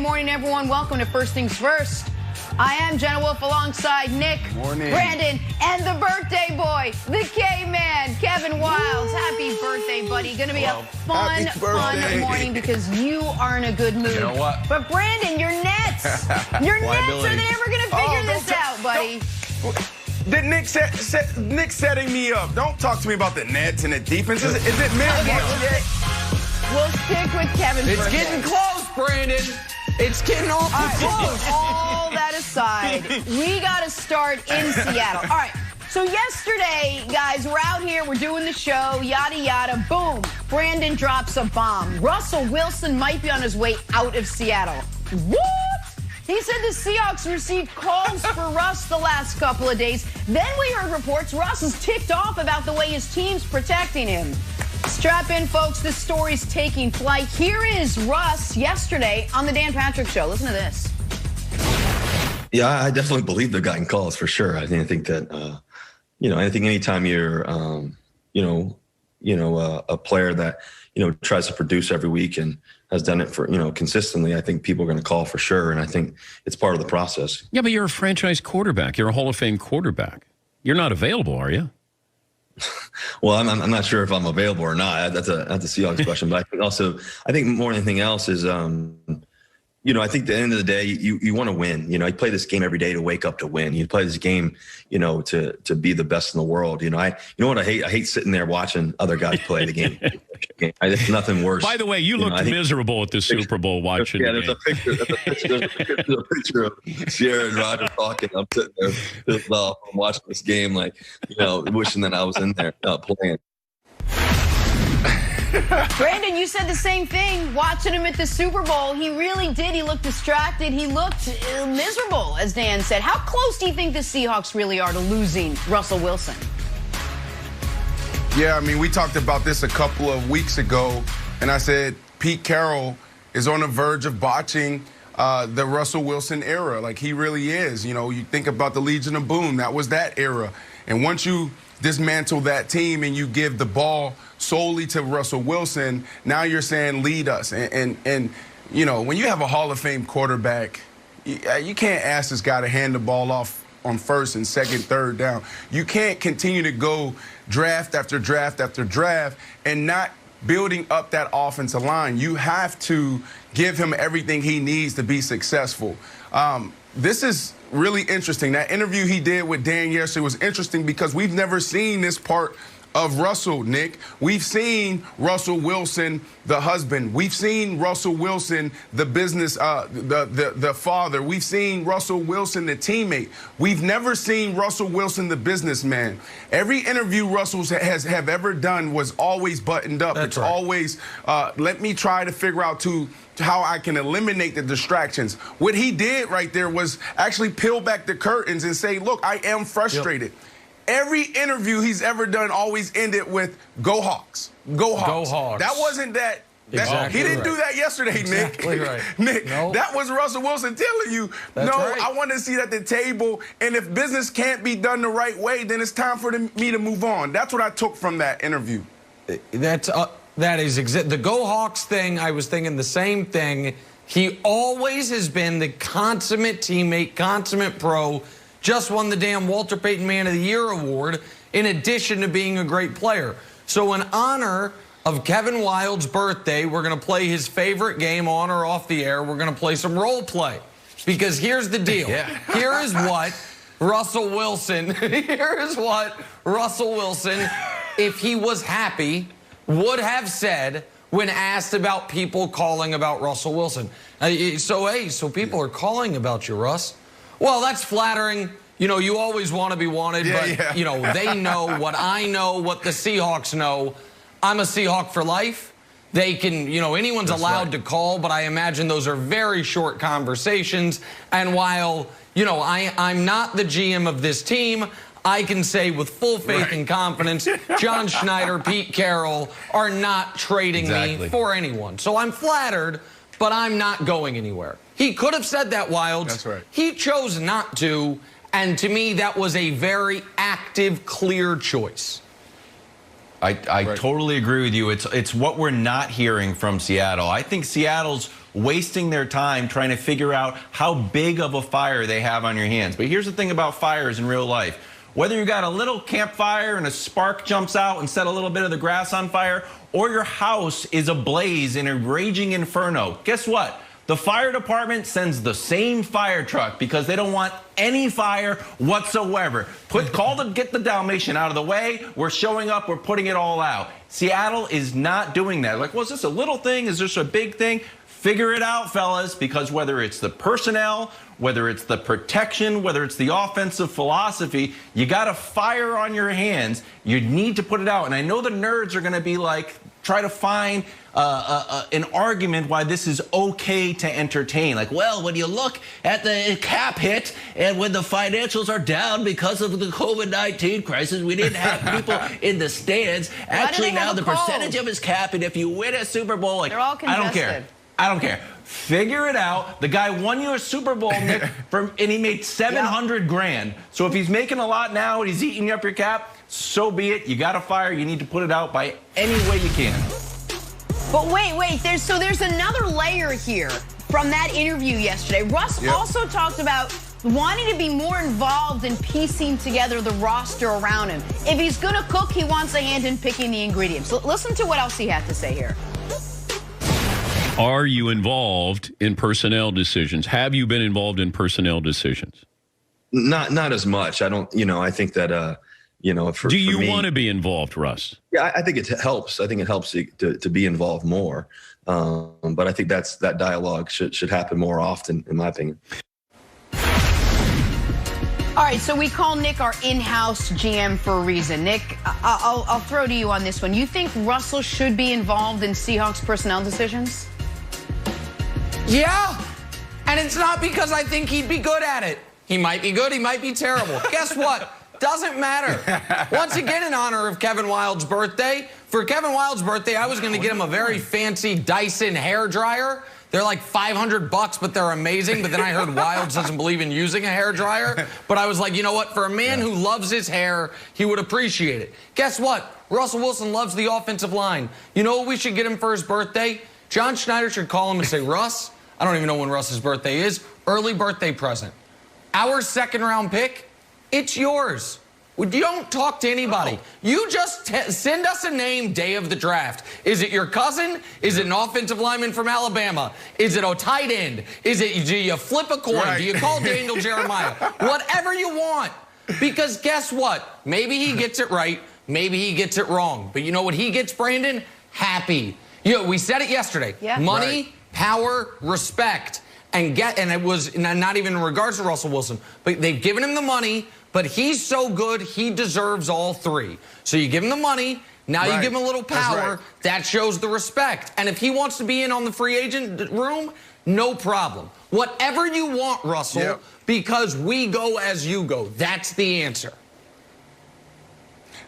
morning, everyone. Welcome to First Things First. I am Jenna Wolf alongside Nick, Morning. Brandon, and the birthday boy, the K-Man, Kevin Wiles. Happy birthday, buddy. Going to be a fun morning because you are in a good mood. You know what? But Brandon, your Nets. Your Nets, are they ever going to figure this out, buddy? Did Nick setting me up? Don't talk to me about the Nets and the defense. Is it me? Okay, we'll stick with Kevin's It's birthday. getting close, Brandon. It's getting awfully close. All that aside, we got to start in Seattle. All right. So yesterday, guys, we're out here. We're doing the show. Yada, yada. Boom. Brandon drops a bomb. Russell Wilson might be on his way out of Seattle. What? He said the Seahawks received calls for Russ the last couple of days. Then we heard reports Russ is ticked off about the way his team's protecting him. Strap in, folks. This story's taking flight. Here is Russ yesterday on the Dan Patrick Show. Listen to this. Yeah, I definitely believe they're getting calls for sure. I think that, I think anytime you're, a player that, tries to produce every week and has done it for, consistently, I think people are going to call for sure. And I think it's part of the process. Yeah, but you're a franchise quarterback. You're a Hall of Fame quarterback. You're not available, are you? Well, I'm not sure if I'm available or not. That's a Seahawks question. But I think more than anything else is, I think at the end of the day, you want to win. You play this game every day to wake up to win. You play this game, to be the best in the world. I hate sitting there watching other guys play the game. There's nothing worse. By the way, you looked miserable at the Super Bowl watching. Yeah, there's a picture of Sierra and Roger talking. I'm sitting there pissed off. I'm watching this game, wishing that I was in there playing. Brandon, you said the same thing. Watching him at the Super Bowl, he really did. He looked distracted. He looked miserable, as Dan said. How close do you think the Seahawks really are to losing Russell Wilson? Yeah, we talked about this a couple of weeks ago, and I said Pete Carroll is on the verge of botching the Russell Wilson era. Like, he really is. You think about the Legion of Boom. That was that era. And once you dismantle that team and you give the ball solely to Russell Wilson, now you're saying lead us. And when you have a Hall of Fame quarterback, you can't ask this guy to hand the ball off on first and second, third down. You can't continue to go draft after draft after draft and not building up that offensive line. You have to give him everything he needs to be successful. This is really interesting. That interview he did with Dan yesterday was interesting because we've never seen this part of Russell, Nick. We've seen Russell Wilson, the husband. We've seen Russell Wilson, the business, the father. We've seen Russell Wilson, the teammate. We've never seen Russell Wilson, the businessman. Every interview Russell has ever done was always buttoned up. It's always, let me try to figure out how I can eliminate the distractions. What he did right there was actually peel back the curtains and say, look, I am frustrated. Yep. Every interview he's ever done always ended with "Go Hawks, go Hawks." Go Hawks. That wasn't that. Exactly he didn't do that yesterday, exactly Nick. Right. Nick, that was Russell Wilson telling you, I want to see it at the table, and if business can't be done the right way, then it's time for me to move on. That's what I took from that interview. That is the Go Hawks thing. I was thinking the same thing. He always has been the consummate teammate, consummate pro. Just won the damn Walter Payton Man of the Year award, in addition to being a great player. So in honor of Kevin Wild's birthday, we're going to play his favorite game on or off the air. We're going to play some role play. Because here's the deal. Here is what Russell Wilson, if he was happy, would have said when asked about people calling about Russell Wilson. So people are calling about you, Russ. Well, that's flattering. You always want to be wanted, but, they know what I know, what the Seahawks know. I'm a Seahawk for life. They can, anyone's allowed to call, but I imagine those are very short conversations. And while, I'm not the GM of this team, I can say with full faith and confidence, John Schneider, Pete Carroll are not trading me for anyone. So I'm flattered, but I'm not going anywhere. He could have said that, Wilds. That's right. He chose not to, and to me, that was a very active, clear choice. I totally agree with you. It's what we're not hearing from Seattle. I think Seattle's wasting their time trying to figure out how big of a fire they have on your hands. But here's the thing about fires in real life. Whether you got a little campfire and a spark jumps out and set a little bit of the grass on fire, or your house is ablaze in a raging inferno, guess what? The fire department sends the same fire truck because they don't want any fire whatsoever. Get the Dalmatian out of the way. We're showing up. We're putting it all out. Seattle is not doing that. Like, well, is this a little thing? Is this a big thing? Figure it out, fellas, because whether it's the personnel, whether it's the protection, whether it's the offensive philosophy, you got a fire on your hands. You need to put it out. And I know the nerds are going to be like, try to find an argument why this is okay to entertain. Like, well, when you look at the cap hit and when the financials are down because of the COVID-19 crisis, we didn't have people in the stands. Actually, now the percentage of his cap, and if you win a Super Bowl, like, they're all contested. I don't care. I don't care. Figure it out. The guy won you a Super Bowl, Nick, and he made 700 grand. So if he's making a lot now and he's eating up your cap, so be it. You got a fire. You need to put it out by any way you can. But wait. There's another layer here from that interview yesterday. Russ also talked about wanting to be more involved in piecing together the roster around him. If he's going to cook, he wants a hand in picking the ingredients. Listen to what else he had to say here. Are you involved in personnel decisions? Have you been involved in personnel decisions? Not as much. I don't, I think that, do you want to be involved, Russ? Yeah, I think it helps. I think it helps to be involved more. But I think that dialogue should happen more often, in my opinion. All right, so we call Nick our in-house GM for a reason. Nick, I'll throw to you on this one. You think Russell should be involved in Seahawks personnel decisions? Yeah, and it's not because I think he'd be good at it. He might be good, he might be terrible. Guess what? Doesn't matter. Once again, in honor of Kevin Wilde's birthday, for Kevin Wilde's birthday, I was going to get him a very fancy Dyson hairdryer. They're like $500, but they're amazing. But then I heard Wildes doesn't believe in using a hairdryer. But I was like, you know what? For a man who loves his hair, he would appreciate it. Guess what? Russell Wilson loves the offensive line. You know what we should get him for his birthday? John Schneider should call him and say, Russ, I don't even know when Russ's birthday is. Early birthday present. Our second-round pick, it's yours. You don't talk to anybody. You just send us a name day of the draft. Is it your cousin? Is it an offensive lineman from Alabama? Is it a tight end? Do you flip a coin? Right. Do you call Daniel Jeremiah? Whatever you want. Because guess what? Maybe he gets it right. Maybe he gets it wrong. But you know what he gets, Brandon? Happy. We said it yesterday. Yeah. Money, power, respect. And it was not even in regards to Russell Wilson, but they've given him the money, but he's so good, he deserves all three. So you give him the money, now you give him a little power, that shows the respect. And if he wants to be in on the free agent room, no problem. Whatever you want, Russell, because we go as you go. That's the answer.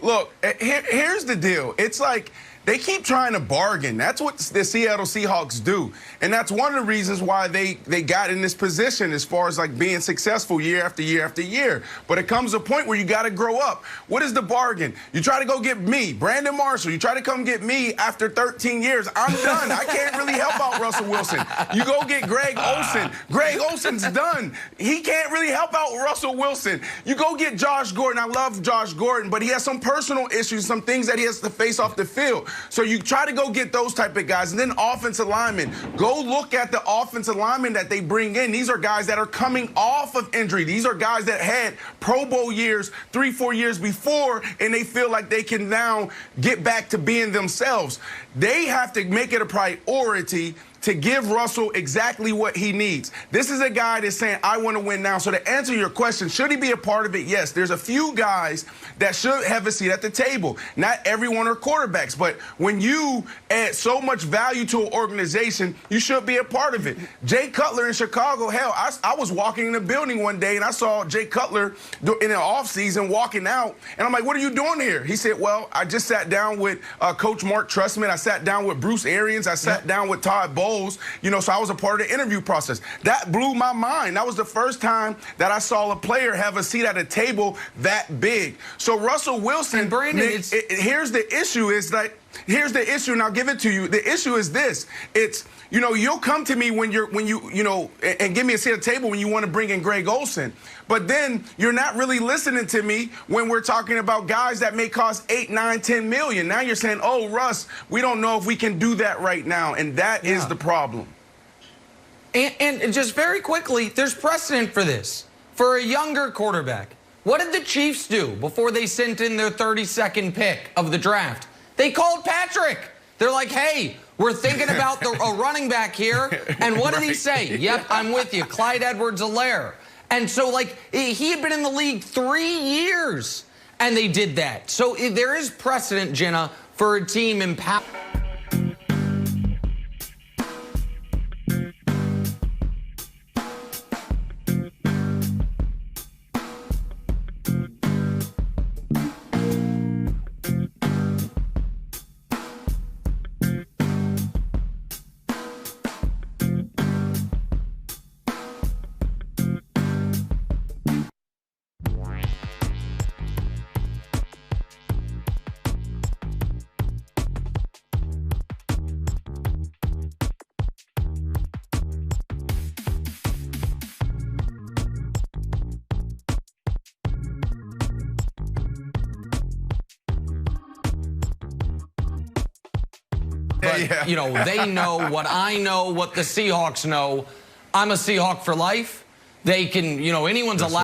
Look, here's the deal. It's like they keep trying to bargain. That's what the Seattle Seahawks do. And that's one of the reasons why they got in this position as far as like being successful year after year after year. But it comes a point where you got to grow up. What is the bargain? You try to go get me, Brandon Marshall. You try to come get me after 13 years. I'm done. I can't really help out Russell Wilson. You go get Greg Olsen. Greg Olsen's done. He can't really help out Russell Wilson. You go get Josh Gordon. I love Josh Gordon, but he has some personal issues, some things that he has to face off the field. So you try to go get those type of guys. And then offensive linemen. Go look at the offensive linemen that they bring in. These are guys that are coming off of injury. These are guys that had Pro Bowl years 3-4 years before, and they feel like they can now get back to being themselves. They have to make it a priority to give Russell exactly what he needs. This is a guy that's saying, I want to win now. So to answer your question, should he be a part of it? Yes. There's a few guys that should have a seat at the table. Not everyone are quarterbacks, but when you add so much value to an organization, you should be a part of it. Jay Cutler in Chicago, hell, I was walking in the building one day and I saw Jay Cutler in the offseason walking out, and I'm like, what are you doing here? He said, well, I just sat down with Coach Mark Trestman. I sat down with Bruce Arians. I sat down with Todd Bowles. So I was a part of the interview process. That blew my mind. That was the first time that I saw a player have a seat at a table that big. So Russell Wilson, and Brandon, here's the issue is that, here's the issue, and I'll give it to you. The issue is this. It's you know, you'll come to me when you know, and give me a seat at the table when you want to bring in Greg Olsen. But then you're not really listening to me when we're talking about guys that may cost 8, 9, 10 million. Now you're saying, oh, Russ, we don't know if we can do that right now. And that is the problem. And just very quickly, there's precedent for this. For a younger quarterback, what did the Chiefs do before they sent in their 32nd pick of the draft? They called Patrick. They're like, hey, we're thinking about a running back here. And what did he say? Yep, I'm with you. Clyde Edwards-Helaire. And so, like, he had been in the league 3 years, and they did that. So there is precedent, Jenna, for a team empowered. But, you know, they know what I know, what the Seahawks know. I'm a Seahawk for life. They can, you know, anyone's allowed.